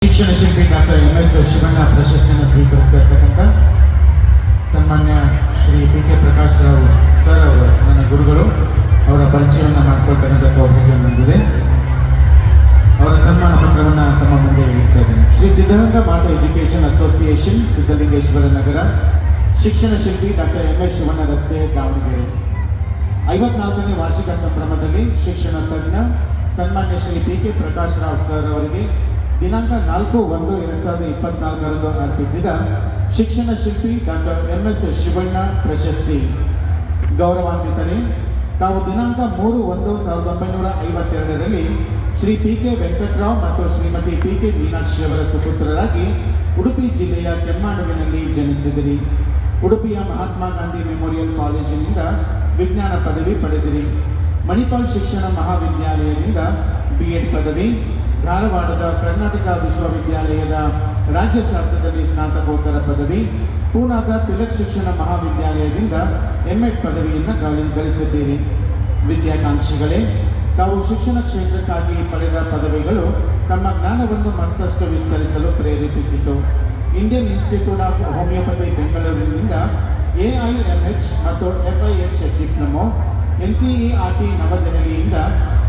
ಶಿಕ್ಷಣ ಶಿಲ್ಪಿ doctor MS Shivanna ಪ್ರಶಸ್ತಿಯನ್ನು ಸ್ವೀಕರಿಸ್ತಾ ಇರ್ತಕ್ಕಂಥ ಸನ್ಮಾನ್ಯ ಶ್ರೀ PK ಪ್ರಕಾಶ್ ರಾವ್ ಸರ್ ಅವರು ನನ್ನ ಗುರುಗಳು. ಅವರ ಪರಿಚಯವನ್ನು ಮಾಡಿಕೊಳ್ತಕ್ಕಂಥ ಸೌಭಾಗ್ಯ ಹೊಂದಿದೆ. ಅವರ ಸನ್ಮಾನ ಪತ್ರವನ್ನು ತಮ್ಮ ಮುಂದೆ ಇಡ್ತಾ ಇದ್ದೇನೆ. ಶ್ರೀ ಸಿದ್ಧಗಂಗಾ ಮಾತಾ ಎಜುಕೇಷನ್ ಅಸೋಸಿಯೇಷನ್, ಸಿದ್ಧಲಿಂಗೇಶ್ವರ ನಗರ. ಶಿಕ್ಷಣ ಶಿಲ್ಪಿ ಡಾಕ್ಟರ್ MS ಶಿವಣ್ಣ ರಸ್ತೆ, ದಾವಣಗೆರೆ. 54ನೇ ವಾರ್ಷಿಕ ಸಂಭ್ರಮದಲ್ಲಿ ಶಿಕ್ಷಣ ತಜ್ಞ ಸನ್ಮಾನ್ಯ ಶ್ರೀ PK ಪ್ರಕಾಶ್ ರಾವ್ ಸರ್ ಅವರಿಗೆ ದಿನಾಂಕ 4/1/2024 ಅರ್ಪಿಸಿದ ಶಿಕ್ಷಣ ಶಿಲ್ಪಿ ಡಾಕ್ಟರ್ MS ಶಿವಣ್ಣ ಪ್ರಶಸ್ತಿ ಗೌರವಾನ್ವಿತರೆ. ತಾವು ದಿನಾಂಕ 3/1/1952ರಲ್ಲಿ ಶ್ರೀ PK ವೆಂಕಟರಾವ್ ಮತ್ತು ಶ್ರೀಮತಿ PK ಮೀನಾಕ್ಷಿ ಅವರ ಸುಪುತ್ರರಾಗಿ ಉಡುಪಿ ಜಿಲ್ಲೆಯ ಕೆಮ್ಮಾಡುವಿನಲ್ಲಿ ಜನಿಸಿದಿರಿ. ಉಡುಪಿಯ ಮಹಾತ್ಮ ಗಾಂಧಿ ಮೆಮೋರಿಯಲ್ ಕಾಲೇಜಿನಿಂದ ವಿಜ್ಞಾನ ಪದವಿ ಪಡೆದಿರಿ. ಮಣಿಪಾಲ್ ಶಿಕ್ಷಣ ಮಹಾವಿದ್ಯಾಲಯದಿಂದ B.Ed ಪದವಿ, ಧಾರವಾಡದ ಕರ್ನಾಟಕ ವಿಶ್ವವಿದ್ಯಾಲಯದ ರಾಜ್ಯಶಾಸ್ತ್ರದಲ್ಲಿ ಸ್ನಾತಕೋತ್ತರ ಪದವಿ, ಪೂನಾದ ತಿಲಕ್ ಶಿಕ್ಷಣ ಮಹಾವಿದ್ಯಾಲಯದಿಂದ M.Ed ಪದವಿಯನ್ನು ಗಳಿಸಿದ್ದೀರಿ. ವಿದ್ಯಾಕಾಂಕ್ಷಿಗಳೇ, ತಾವು ಶಿಕ್ಷಣ ಕ್ಷೇತ್ರಕ್ಕಾಗಿ ಪಡೆದ ಪದವಿಗಳು ತಮ್ಮ ಜ್ಞಾನವನ್ನು ಮತ್ತಷ್ಟು ವಿಸ್ತರಿಸಲು ಪ್ರೇರೇಪಿಸಿತು. ಇಂಡಿಯನ್ ಇನ್ಸ್ಟಿಟ್ಯೂಟ್ ಆಫ್ ಹೋಮಿಯೋಪತಿ ಬೆಂಗಳೂರಿನಿಂದ AIMH ಮತ್ತು FIH ಡಿಪ್ಲೊಮೊ, NCERT ನವದೆಹಲಿಯಿಂದ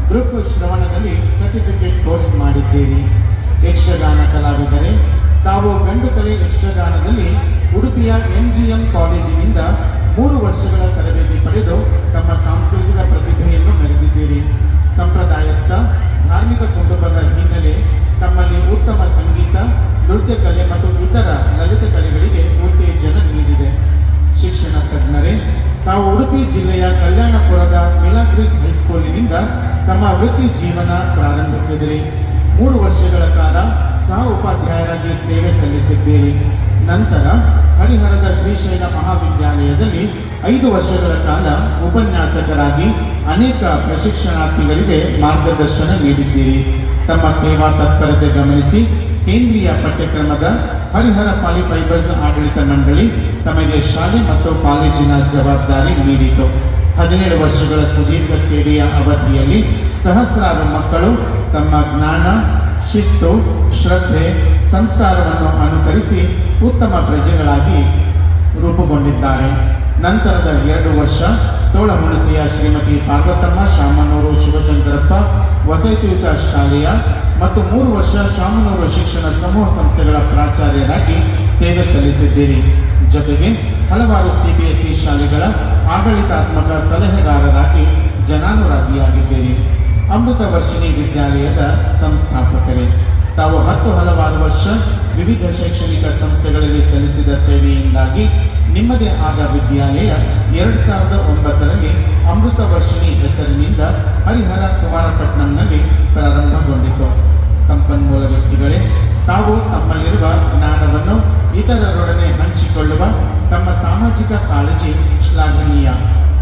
ದೃಕ್ ಶ್ರವಣದಲ್ಲಿ ಸರ್ಟಿಫಿಕೇಟ್ ಕೋರ್ಸ್ ಮಾಡಿದ್ದೀರಿ. ಯಕ್ಷಗಾನ ಕಲಾವಿದರೆ, ತಾವು ಗಂಡು ಕಲೆ ಯಕ್ಷಗಾನದಲ್ಲಿ ಉಡುಪಿಯ MGM ಕಾಲೇಜಿನಿಂದ 3 ವರ್ಷಗಳ ತರಬೇತಿ ಪಡೆದು ತಮ್ಮ ಸಾಂಸ್ಕೃತಿಕ ಪ್ರತಿಭೆಯನ್ನು ಮೆರೆದಿದ್ದೀರಿ. ಸಂಪ್ರದಾಯಸ್ಥ ಧಾರ್ಮಿಕ ಕುಟುಂಬದ ಹಿನ್ನೆಲೆ ತಮ್ಮಲ್ಲಿ ಉತ್ತಮ ಸಂಗೀತ, ನೃತ್ಯ ಕಲೆ ಮತ್ತು ಇತರ ಲಲಿತ ಕಲೆಗಳಿಗೆ ಉತ್ತೇಜನ ನೀಡಿದೆ. ಶಿಕ್ಷಣ ತಜ್ಞರೇ, ತಾವು ಉಡುಪಿ ಜಿಲ್ಲೆಯ ಕಲ್ಯಾಣಪುರದ ಮಿಲಾಗ್ರಿಸ್ ಹೈಸ್ಕೂಲಿನಿಂದ ತಮ್ಮ ವೃತ್ತಿ ಜೀವನ ಪ್ರಾರಂಭಿಸಿದಿರಿ. 3 ವರ್ಷಗಳ ಕಾಲ ಸಹ ಉಪಾಧ್ಯಾಯರಾಗಿ ಸೇವೆ ಸಲ್ಲಿಸಿದ್ದೀರಿ. ನಂತರ ಹರಿಹರದ ಶ್ರೀಶೈಲ ಮಹಾವಿದ್ಯಾಲಯದಲ್ಲಿ 5 ವರ್ಷಗಳ ಕಾಲ ಉಪನ್ಯಾಸಕರಾಗಿ ಅನೇಕ ಪ್ರಶಿಕ್ಷಣಾರ್ಥಿಗಳಿಗೆ ಮಾರ್ಗದರ್ಶನ ನೀಡಿದ್ದೀರಿ. ತಮ್ಮ ಸೇವಾ ತತ್ಪರತೆ ಗಮನಿಸಿ ಕೇಂದ್ರೀಯ ಪಠ್ಯಕ್ರಮದ ಹರಿಹರ ಪಾಲಿಫೈಬರ್ಸ್ ಆಡಳಿತ ಮಂಡಳಿ ತಮಗೆ ಶಾಲೆ ಮತ್ತು ಕಾಲೇಜಿನ ಜವಾಬ್ದಾರಿ ನೀಡಿತು. 17 ವರ್ಷಗಳ ಸುದೀರ್ಘ ಸೇವೆಯ ಅವಧಿಯಲ್ಲಿ ಸಹಸ್ರಾರು ಮಕ್ಕಳು ತಮ್ಮ ಜ್ಞಾನ, ಶಿಸ್ತು, ಶ್ರದ್ಧೆ, ಸಂಸ್ಕಾರವನ್ನು ಅನುಕರಿಸಿ ಉತ್ತಮ ಪ್ರಜೆಗಳಾಗಿ ರೂಪುಗೊಂಡಿದ್ದಾರೆ. ನಂತರದ 2 ವರ್ಷ ತೋಳಹುಣಸಿಯ ಶ್ರೀಮತಿ ಪಾರ್ವತಮ್ಮ ಶಾಮನೂರು ಶಿವಶಂಕರಪ್ಪ ವಸತಿಯುತ ಶಾಲೆಯ ಮತ್ತು 3 ವರ್ಷ ಶಾಮನೂರು ಶಿಕ್ಷಣ ಸಮೂಹ ಸಂಸ್ಥೆಗಳ ಪ್ರಾಚಾರ್ಯರಾಗಿ ಸೇವೆ ಸಲ್ಲಿಸಿದ್ದೀರಿ. ಜೊತೆಗೆ ಹಲವಾರು CBSE ಶಾಲೆಗಳ ಆಡಳಿತಾತ್ಮಕ ಸಲಹೆಗಾರರಾಗಿ ಜನಾನುರಾಗಿಯಾಗಿದ್ದೀರಿ. ಅಮೃತ ವರ್ಷಿಣಿ ವಿದ್ಯಾಲಯದ ಸಂಸ್ಥಾಪಕರೇ, ತಾವು ಹಲವಾರು ವರ್ಷ ವಿವಿಧ ಶೈಕ್ಷಣಿಕ ಸಂಸ್ಥೆಗಳಲ್ಲಿ ಸಲ್ಲಿಸಿದ ಸೇವೆಯಿಂದಾಗಿ ನಿಮ್ಮದೇ ಆದ ವಿದ್ಯಾಲಯ 2009ರಲ್ಲಿ ಅಮೃತ ವರ್ಷಿಣಿ ಹೆಸರಿನಿಂದ ಹರಿಹರ ಕುಮಾರಪಟ್ಟಣಂನಲ್ಲಿ ಪ್ರಾರಂಭಗೊಂಡಿತು. ಸಂಪನ್ಮೂಲ ವ್ಯಕ್ತಿಗಳೇ, ತಾವು ತಮ್ಮಲ್ಲಿರುವ ಜ್ಞಾನವನ್ನು ಇತರರೊಡನೆ ಹಂಚಿಕೊಳ್ಳುವ ತಮ್ಮ ಸಾಮಾಜಿಕ ಕಾಳಜಿ ಶ್ಲಾಘನೀಯ.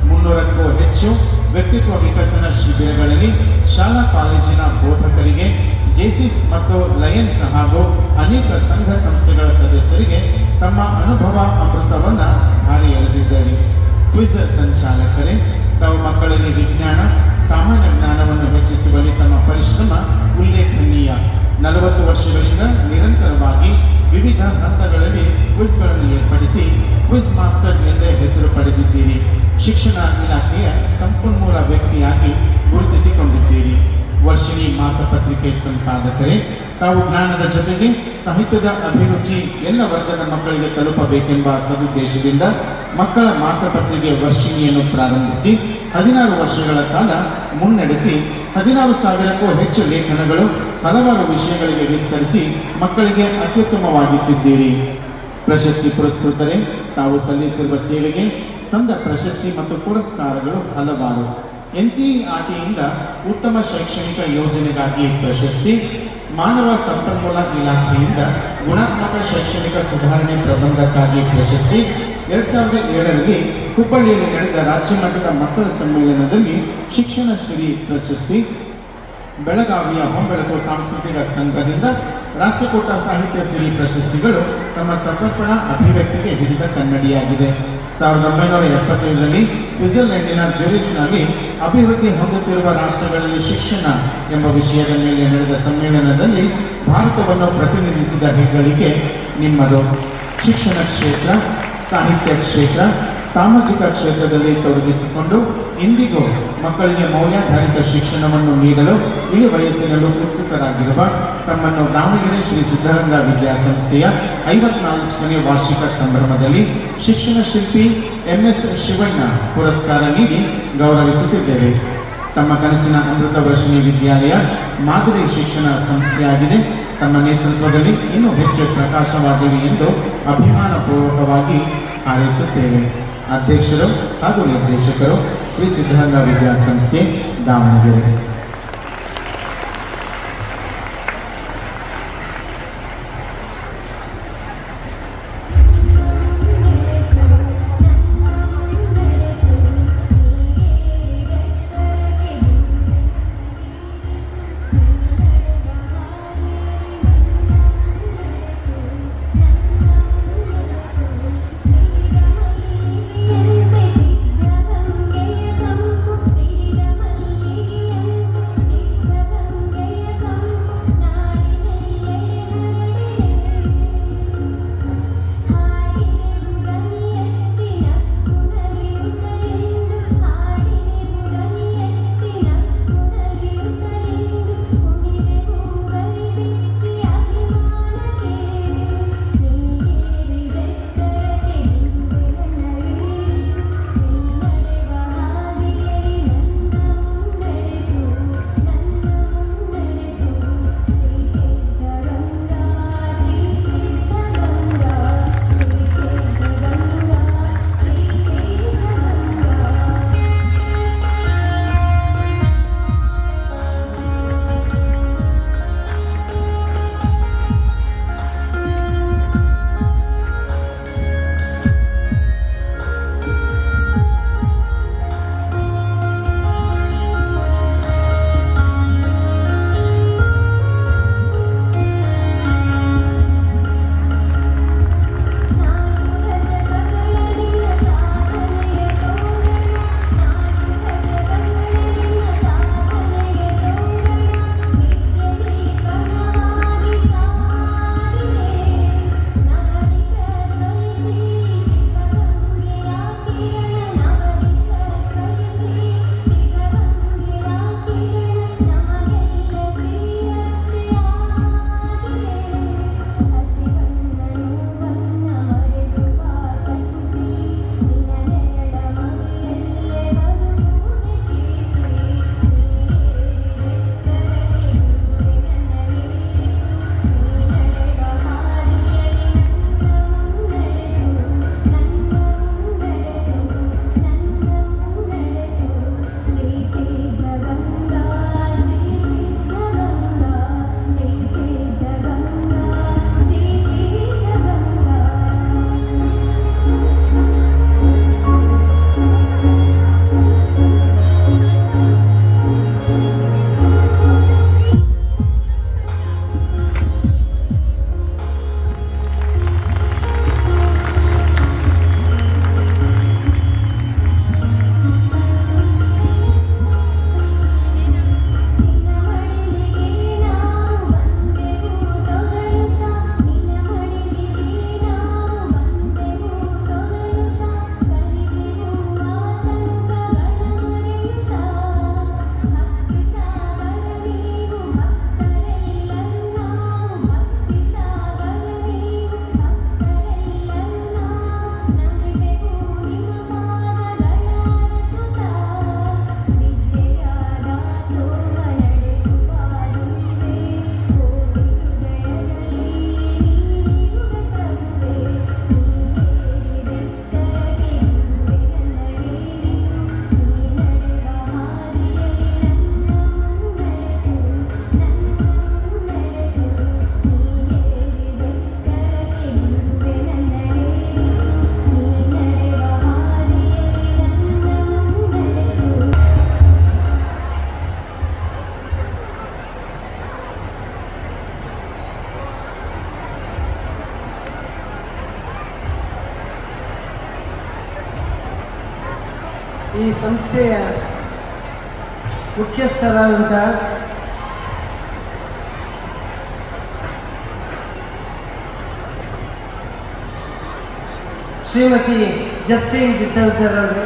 300ಕ್ಕೂ ಹೆಚ್ಚು ವ್ಯಕ್ತಿತ್ವ ವಿಕಸನ ಶಿಬಿರಗಳಲ್ಲಿ ಶಾಲಾ ಕಾಲೇಜಿನ ಬೋಧಕರಿಗೆ, ಜೇಸಿಸ್ ಮತ್ತು ಲಯನ್ಸ್ ಹಾಗೂ ಅನೇಕ ಸಂಘ ಸಂಸ್ಥೆಗಳ ಸದಸ್ಯರಿಗೆ ತಮ್ಮ ಅನುಭವ ಅಮೃತವನ್ನು ಧಾರೆ ಎಳೆದಿದ್ದಾರೆ. ಕ್ವಿಜ್ ಸಂಚಾಲಕರೇ, ತಾವು ಮಕ್ಕಳಲ್ಲಿ ವಿಜ್ಞಾನ, ಸಾಮಾನ್ಯ ಜ್ಞಾನವನ್ನು ಹೆಚ್ಚಿಸುವಲ್ಲಿ ತಮ್ಮ ಪರಿಶ್ರಮ ಉಲ್ಲೇಖನೀಯ. 40 ವರ್ಷಗಳಿಂದ ನಿರಂತರವಾಗಿ ವಿವಿಧ ಹಂತಗಳಲ್ಲಿ ಕ್ವಿಜ್ಗಳನ್ನು ಏರ್ಪಡಿಸಿ ಕ್ವಿಜ್ ಮಾಸ್ಟರ್ ಎಂದೇ ಹೆಸರು ಪಡೆದಿದ್ದೀರಿ. ಶಿಕ್ಷಣ ಇಲಾಖೆಯ ಸಂಪನ್ಮೂಲ ವ್ಯಕ್ತಿಯಾಗಿ ಗುರುತಿಸಿಕೊಂಡಿದ್ದೀರಿ. ವರ್ಷಿಣಿ ಮಾಸಪತ್ರಿಕೆ ಸಂಪಾದಕರೇ, ತಾವು ಜ್ಞಾನದ ಜೊತೆಗೆ ಸಾಹಿತ್ಯದ ಅಭಿರುಚಿ ಎಲ್ಲ ವರ್ಗದ ಮಕ್ಕಳಿಗೆ ತಲುಪಬೇಕೆಂಬ ಸದುದ್ದೇಶದಿಂದ ಮಕ್ಕಳ ಮಾಸಪತ್ರಿಕೆ ವರ್ಷಿಣಿಯನ್ನು ಪ್ರಾರಂಭಿಸಿ 16 ವರ್ಷಗಳ ಕಾಲ ಮುನ್ನಡೆಸಿ 16,000ಕ್ಕೂ ಹೆಚ್ಚು ಲೇಖನಗಳು ಹಲವಾರು ವಿಷಯಗಳಿಗೆ ವಿಸ್ತರಿಸಿ ಮಕ್ಕಳಿಗೆ ಅತ್ಯುತ್ತಮವಾಗಿಸಿದ್ದೀರಿ. ಪ್ರಶಸ್ತಿ ಪುರಸ್ಕೃತರೇ, ತಾವು ಸಲ್ಲಿಸಿರುವ ಸೇವೆಗೆ ಸಂದ ಪ್ರಶಸ್ತಿ ಮತ್ತು ಪುರಸ್ಕಾರಗಳು ಹಲವಾರು. NCERTಯಿಂದ ಉತ್ತಮ ಶೈಕ್ಷಣಿಕ ಯೋಜನೆಗಾಗಿ ಪ್ರಶಸ್ತಿ, ಮಾನವ ಸಂಪನ್ಮೂಲ ಇಲಾಖೆಯಿಂದ ಗುಣಾತ್ಮಕ ಶೈಕ್ಷಣಿಕ ಸುಧಾರಣೆ ಪ್ರಬಂಧಕ್ಕಾಗಿ ಪ್ರಶಸ್ತಿ, 2007ರಲ್ಲಿ ಹುಬ್ಬಳ್ಳಿಯಲ್ಲಿ ನಡೆದ ರಾಜ್ಯ ಮಟ್ಟದ ಮಕ್ಕಳ ಸಮ್ಮೇಳನದಲ್ಲಿ ಶಿಕ್ಷಣ ಶ್ರೀ ಪ್ರಶಸ್ತಿ, ಬೆಳಗಾವಿಯ ಹೊಂಬೆಳಕು ಸಾಂಸ್ಕೃತಿಕ ಸಂಘದಿಂದ ರಾಷ್ಟ್ರಕೂಟ ಸಾಹಿತ್ಯ ಸಿರಿ ಪ್ರಶಸ್ತಿಗಳು ತಮ್ಮ ಸಮರ್ಪಣಾ ಅಭಿವ್ಯಕ್ತಿಗೆ ಹಿಡಿದ ಕನ್ನಡಿಯಾಗಿದೆ. 1975ರಲ್ಲಿ ಸ್ವಿಟ್ಜರ್ಲೆಂಡಿನ ಜ್ಯೂರಿಚ್ನಲ್ಲಿ ಅಭಿವೃದ್ಧಿ ಹೊಂದುತ್ತಿರುವ ರಾಷ್ಟ್ರಗಳಲ್ಲಿ ಶಿಕ್ಷಣ ಎಂಬ ವಿಷಯದ ಮೇಲೆ ನಡೆದ ಸಮ್ಮೇಳನದಲ್ಲಿ ಭಾರತವನ್ನು ಪ್ರತಿನಿಧಿಸಿದ ಹೆಗ್ಗಳಿಕೆ ನಿಮ್ಮದು. ಶಿಕ್ಷಣ ಕ್ಷೇತ್ರ, ಸಾಹಿತ್ಯ ಕ್ಷೇತ್ರ, ಸಾಮಾಜಿಕ ಕ್ಷೇತ್ರದಲ್ಲಿ ತೊಡಗಿಸಿಕೊಂಡು ಇಂದಿಗೂ ಮಕ್ಕಳಿಗೆ ಮೌಲ್ಯಾಧಾರಿತ ಶಿಕ್ಷಣವನ್ನು ನೀಡಲು ಇಳಿ ವಯಸ್ಸಿನಲ್ಲೂ ಉತ್ಸುಕರಾಗಿರುವ ತಮ್ಮನ್ನು ದಾವಣಗೆರೆ ಶ್ರೀ ಸಿದ್ಧಗಂಗಾ ವಿದ್ಯಾಸಂಸ್ಥೆಯ 54ನೇ ವಾರ್ಷಿಕ ಸಂಭ್ರಮದಲ್ಲಿ ಶಿಕ್ಷಣ ಶಿಲ್ಪಿ MS ಶಿವಣ್ಣ ಪುರಸ್ಕಾರ ನೀಡಿ ಗೌರವಿಸುತ್ತಿದ್ದೇವೆ. ತಮ್ಮ ಕನಸಿನ ಅಮೃತ ವರ್ಷಿಣಿ ವಿದ್ಯಾಲಯ ಮಾದರಿ ಶಿಕ್ಷಣ ಸಂಸ್ಥೆಯಾಗಿದೆ. ತಮ್ಮ ನೇತೃತ್ವದಲ್ಲಿ ಇನ್ನೂ ಹೆಚ್ಚು ಪ್ರಕಾಶವಾಗಲಿ ಎಂದು ಅಭಿಮಾನಪೂರ್ವಕವಾಗಿ ಹಾರೈಸುತ್ತೇವೆ. ಅಧ್ಯಕ್ಷರು ಹಾಗೂ ನಿರ್ದೇಶಕರು ಶ್ರೀ ಸಿದ್ಧಗಂಗಾ ವಿದ್ಯಾಸಂಸ್ಥೆ ದಾವಣಗೆರೆ. ಈ ಸಂಸ್ಥೆಯ ಮುಖ್ಯಸ್ಥರಾದಂಥ ಶ್ರೀಮತಿ ಜಸ್ಟಿನ್ ಡಿಸೌಜರ್ ಅವರು,